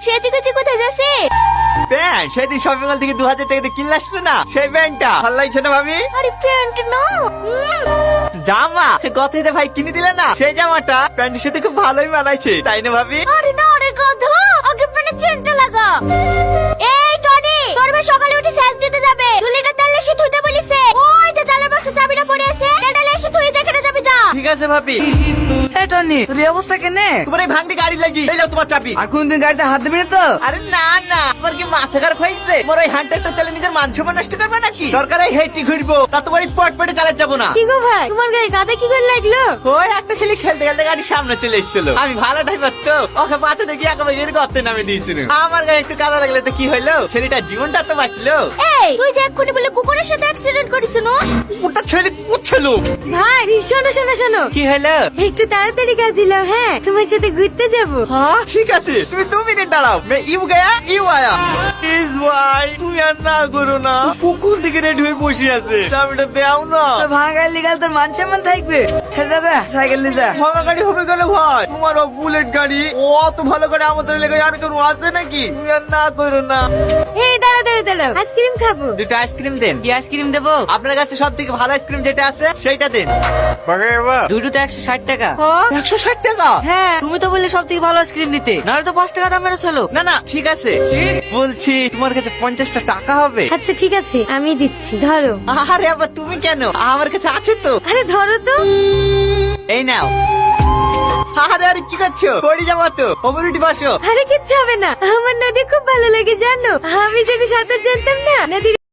সেদিকে কোথায় যাচ্ছে? প্যান্ট সেদিন শপিং মল থেকে 2000 টাকা দিয়ে কিনলে আসলো না, সেই প্যান্টটা ভালো লাগছে না ভাবি? আরে প্যান্ট না, জামা গত ঈদে ভাই কিনে দিলে না, সেই জামাটা প্যান্টের সাথে খুব ভালোই মানাইছে, তাই না ভাবি? আরে না রে গাধা, আগে প্যান্টের চেনটা লাগা। এই টনি, তোর ভাই সকালে উঠে স্যাজ দিতে যাবে, 2 লিটার তেল এসে ধুইতে বলিছে। ওই তো চালের বক্সে চাবিটা পড়ে আছে, তেলটা এসে ধুয়ে যেখানে যাবে যা। ঠিক আছে ভাবি। এই টনি, তোর এই অবস্থা কেনে? তোমার এই ভাঙতি গাড়ি লাগি, এই যাও তোমার চাবি। আর কোনদিন গাড়িতে হাত দিবি না তো? আরে না না, তোমার কি মাথা খারাপ হয়েছে? তোমার ওই হান্টারটা চালে নিজের মান সম্মান নষ্ট করবে নাকি? দরকার হয় হেঁটে ঘুরবো, তা তোমার স্পট পেটে চালাতে যাবো না। কি গো ভাই, তোমার গায়ে গাধা কি করে লাগলো? ওই একটা ছেলে খেলতে খেলতে গাড়ি সামনে চলে এসেছিল, আমি ভালো ড্রাইভার তো, ওকে পাতে দেখি একেবারে এর গর্তে নামে দিয়েছিল। আমার গায়ে একটু কাদা লাগলে তো কি হইলো, ছেলেটার জীবনটা তো বাঁচলো। এই তুই যে এক্ষুনি বলে কুকুরের সাথে অ্যাক্সিডেন্ট করিস না? ওটা ছেলে কুচ্ছিল। ভাই শোনো শোনো শোনো, কি হলো? একটু তাড়াতাড়ি কাজ দিলাম, হ্যাঁ তোমার সাথে ঘুরতে যাবো। হ্যাঁ ঠিক আছে, তুমি 2 মিনিট দাঁড়াও, মে ইউ গয়া ইউ আয়া। প্লিজ ভাই তুমি আর না করো না, কোন দিকে রেডি হয়ে বসে আছে, চাবিটা দাও না। তোর ভাঙা গাড়ি লিগাল তোর মান সম্মান থাকবে। যা সাইকেল নিয়ে যা। ভাঙা গাড়ি হবে গেলে ভাই, তোমার বুলেট গাড়ি, ও অত ভালো করে আমাদের লেগে আর কোনো আছে নাকি? তুমি আর না করো না। এই দাঁড়া দাঁড়া দাঁড়া, আইসক্রিম খাবো। 2টা আইসক্রিম দেন। কি আইসক্রিম দেবো? আপনার কাছে সব থেকে ভালো আইসক্রিম যেটা আছে সেইটা দেন। দুটোতে 160 টাকা। 160 টাকা? হ্যাঁ, তুমি তো বললে সব থেকে ভালো আইসক্রিম দিতে, নাহলে তো 5 টাকা দামের ছিল। না না ঠিক আছে, বলছি তোমার কাছে 50টা টাকা হবে। আচ্ছা ঠিক আছে, আমি দিচ্ছি, ধরো। আরে আবার তুমি কেন, আমার কাছে আছে তো। আরে ধরো তো। এই নাও। আরে আরে কি করছো, পড়ে যাবো তো, ওপরে বসো। আরে কিচ্ছু হবে না, আমার নদী খুব ভালো লাগে জানো, আমি যদি সাঁতার জানতাম না, নদীর